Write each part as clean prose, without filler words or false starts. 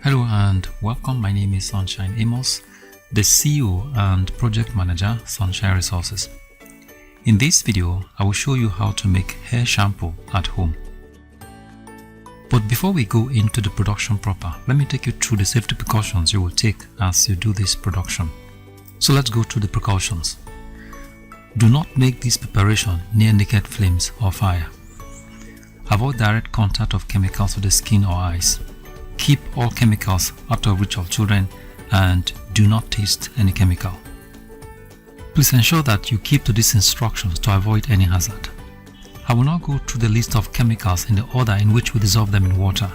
Hello and welcome. My name is Sunshine Amos, the CEO and Project Manager, Sunshine Resources. In this video, I will show you how to make hair shampoo at home. But before we go into the production proper, let me take you through the safety precautions you will take as you do this production. So let's go through the precautions. Do not make this preparation near naked flames or fire. Avoid direct contact of chemicals with the skin or eyes. Keep all chemicals out of reach of children and do not taste any chemical. Please ensure that you keep to these instructions to avoid any hazard. I will now go through the list of chemicals in the order in which we dissolve them in water.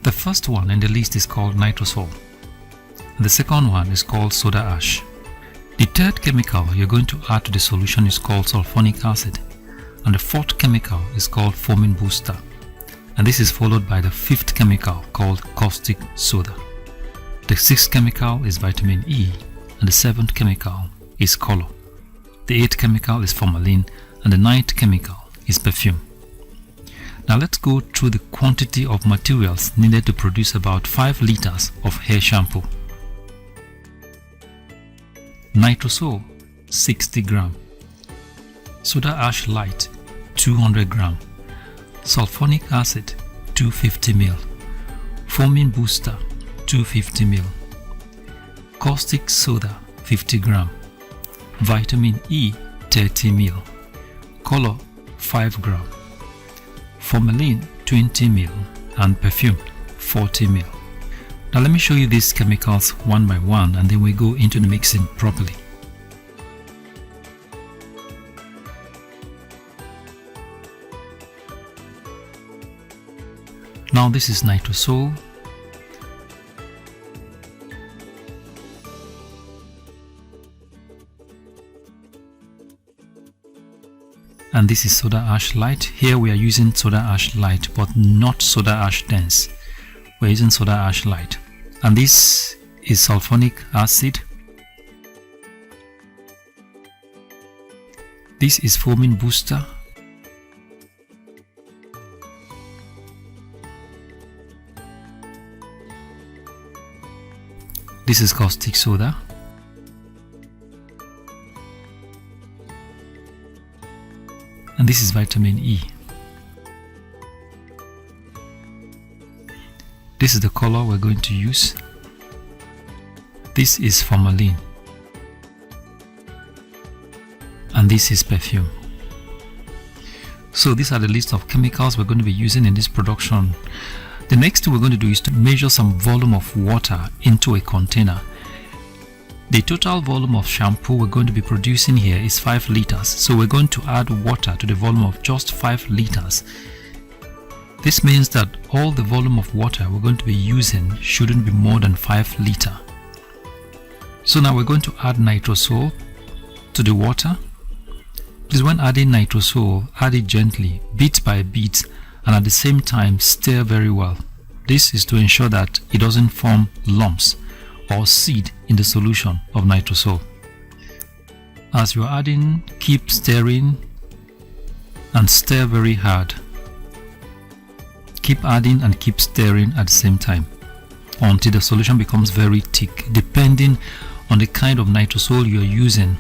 The first one in the list is called nitrosol. And the second one is called soda ash. The third chemical you're going to add to the solution is called sulfonic acid. And the fourth chemical is called foaming booster. And this is followed by the fifth chemical called caustic soda. The sixth chemical is vitamin E, and the seventh chemical is color. The eighth chemical is formalin, and the ninth chemical is perfume. Now let's go through the quantity of materials needed to produce about 5 liters of hair shampoo. Nitrosol 60 gram, soda ash light 200 gram, sulfonic acid 250 ml, foaming booster 250 ml, caustic soda 50 gram, vitamin E 30 ml, color 5 gram, formalin 20 ml, and perfume 40 ml. Now let me show you these chemicals one by one and then we go into the mixing properly. Now this is nitrosol, and this is soda ash light. Here we are using soda ash light but not soda ash dense. We're using soda ash light. And this is sulfonic acid. This is foaming booster. This is caustic soda. And this is vitamin E. This is the color we're going to use. This is formalin. And this is perfume. So these are the list of chemicals we're going to be using in this production. The next thing we're going to do is to measure some volume of water into a container. The total volume of shampoo we're going to be producing here is 5 liters. So we're going to add water to the volume of just 5 liters. This means that all the volume of water we're going to be using shouldn't be more than 5 liters. So now we're going to add nitrosol to the water. Please, when adding nitrosol, add it gently, bit by bit, and at the same time stir very well. This is to ensure that it doesn't form lumps or seed in the solution of nitrosol. As you're adding, keep stirring and stir very hard. Keep adding and keep stirring at the same time until the solution becomes very thick, depending on the kind of nitrosol you're using.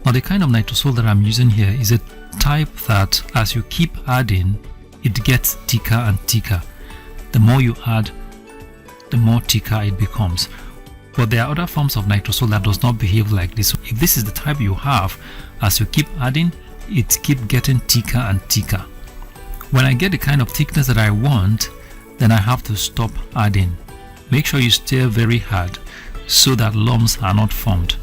Now the kind of nitrosol that I'm using here is a type that as you keep adding, it gets thicker and thicker. The more you add, the more thicker it becomes. But there are other forms of nitrosol that does not behave like this. If this is the type you have, as you keep adding, it keeps getting thicker and thicker. When I get the kind of thickness that I want, then I have to stop adding. Make sure you stir very hard so that lumps are not formed.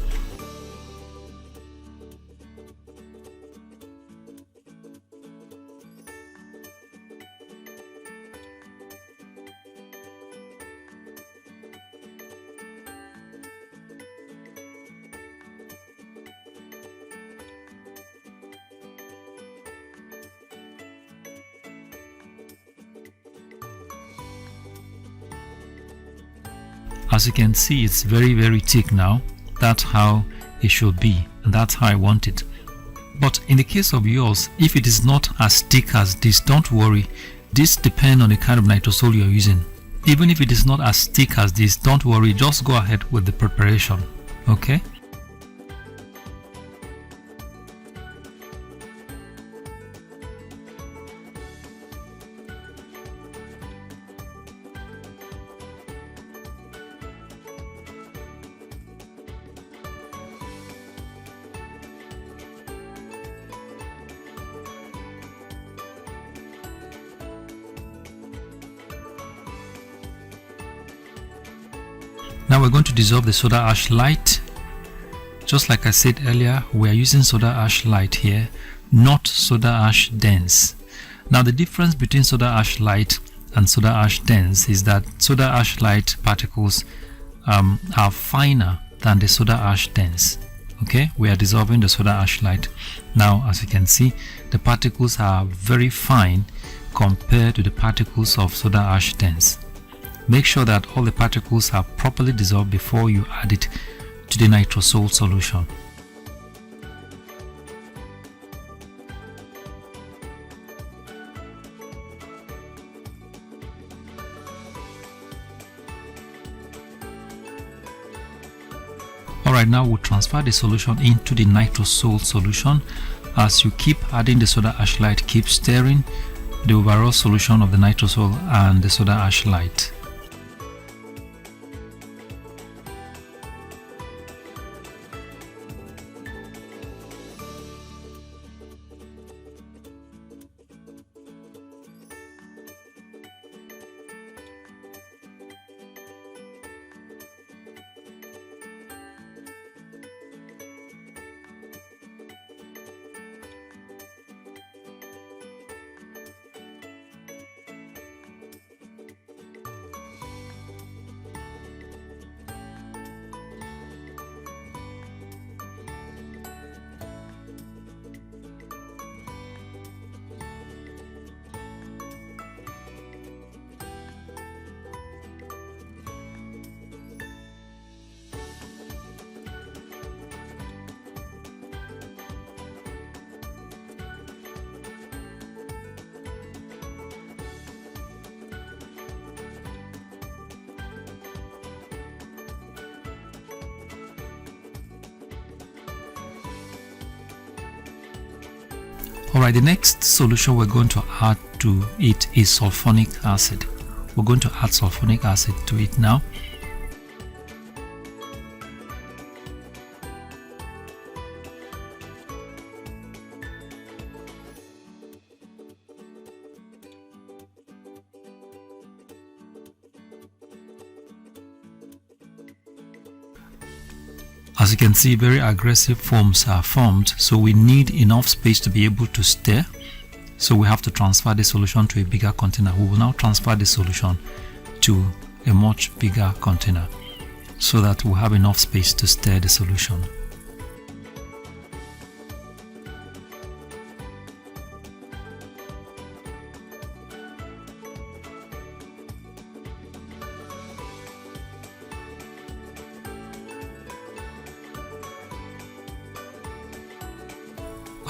As you can see, it's very thick now. That's how it should be, and that's how I want it. But in the case of yours, if it is not as thick as this, don't worry. This depends on the kind of nitrosol you're using. Even if it is not as thick as this, don't worry, just go ahead with the preparation. Okay. Now we're going to dissolve the soda ash light. Just like I said earlier, we are using soda ash light here, not soda ash dense. Now the difference between soda ash light and soda ash dense is that soda ash light particles are finer than the soda ash dense. Okay, we are dissolving the soda ash light. Now as you can see, the particles are very fine compared to the particles of soda ash dense. Make sure that all the particles are properly dissolved before you add it to the nitrosol solution. Alright, now we'll transfer the solution into the nitrosol solution. As you keep adding the soda ash light, keep stirring the overall solution of the nitrosol and the soda ash light. Alright, the next solution we're going to add to it is sulfonic acid. We're going to add sulfonic acid to it now. As you can see, very aggressive foams are formed, so we need enough space to be able to stir. So we have to transfer the solution to a bigger container. We will now transfer the solution to a much bigger container so that we'll have enough space to stir the solution.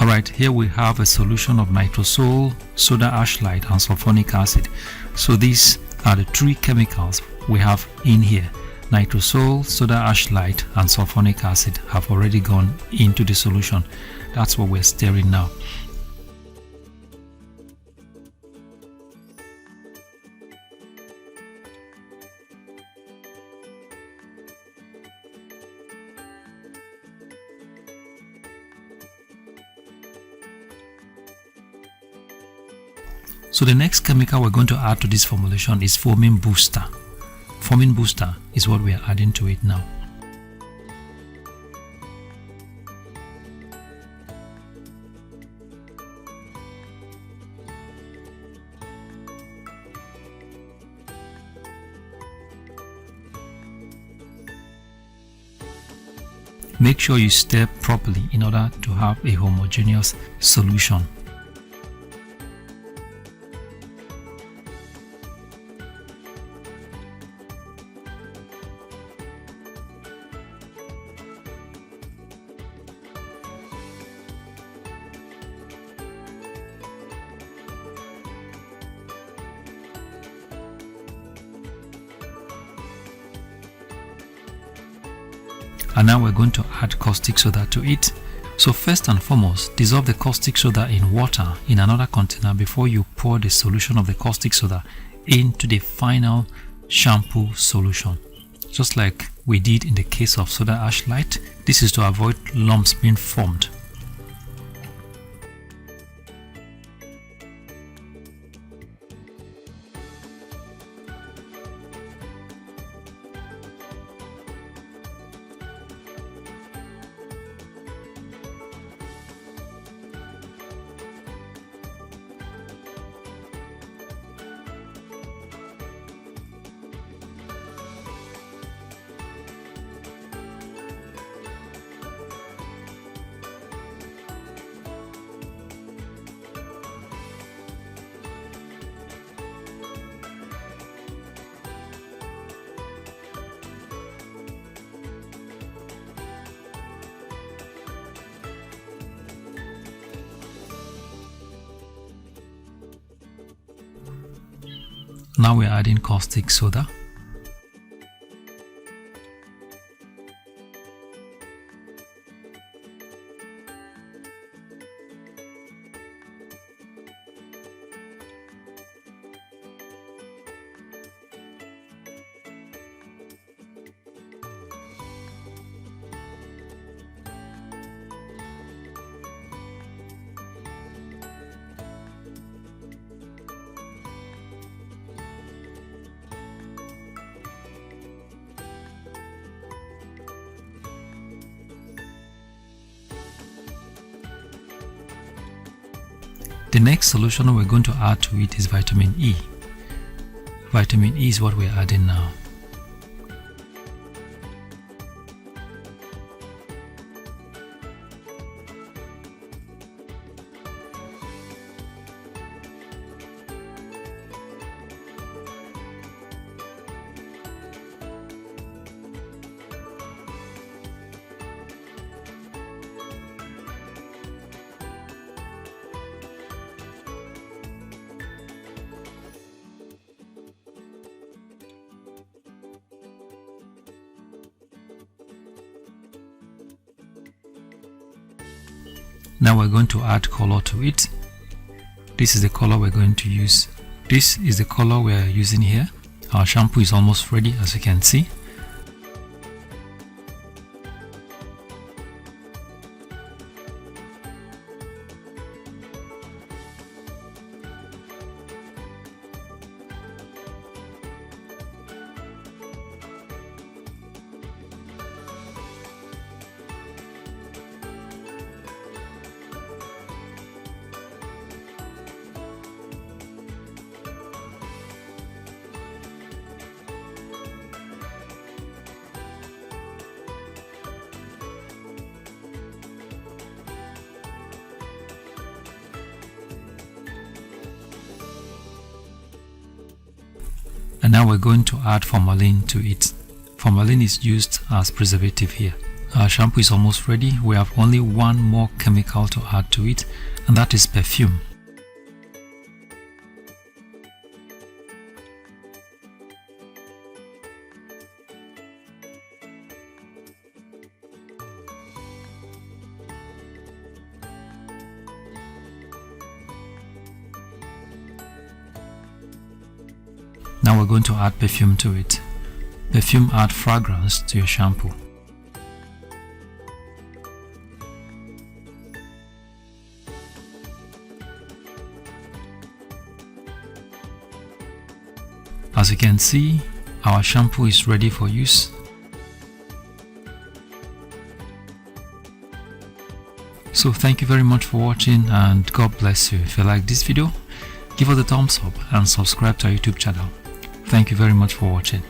Alright, here we have a solution of nitrosol, soda ash light and sulfonic acid. So these are the three chemicals we have in here. Nitrosol, soda ash light and sulfonic acid have already gone into the solution. That's what we're stirring now. So the next chemical we're going to add to this formulation is foaming booster. Foaming booster is what we are adding to it now. Make sure you stir properly in order to have a homogeneous solution. And now we're going to add caustic soda to it. So first and foremost, dissolve the caustic soda in water in another container before you pour the solution of the caustic soda into the final shampoo solution. Just like we did in the case of soda ash light, this is to avoid lumps being formed. Now we're adding caustic soda. The next solution we're going to add to it is vitamin E. Vitamin E is what we're adding now. Now we're going to add color to it. This is the color we're going to use. This is the color we're using here. Our shampoo is almost ready, as you can see. And now we're going to add formalin to it. Formalin is used as preservative here. Our shampoo is almost ready. We have only one more chemical to add to it, and that is perfume. Now we're going to add perfume to it. Perfume adds fragrance to your shampoo. As you can see, our shampoo is ready for use. So thank you very much for watching, and God bless you. If you like this video, give us a thumbs up and subscribe to our YouTube channel. Thank you very much for watching.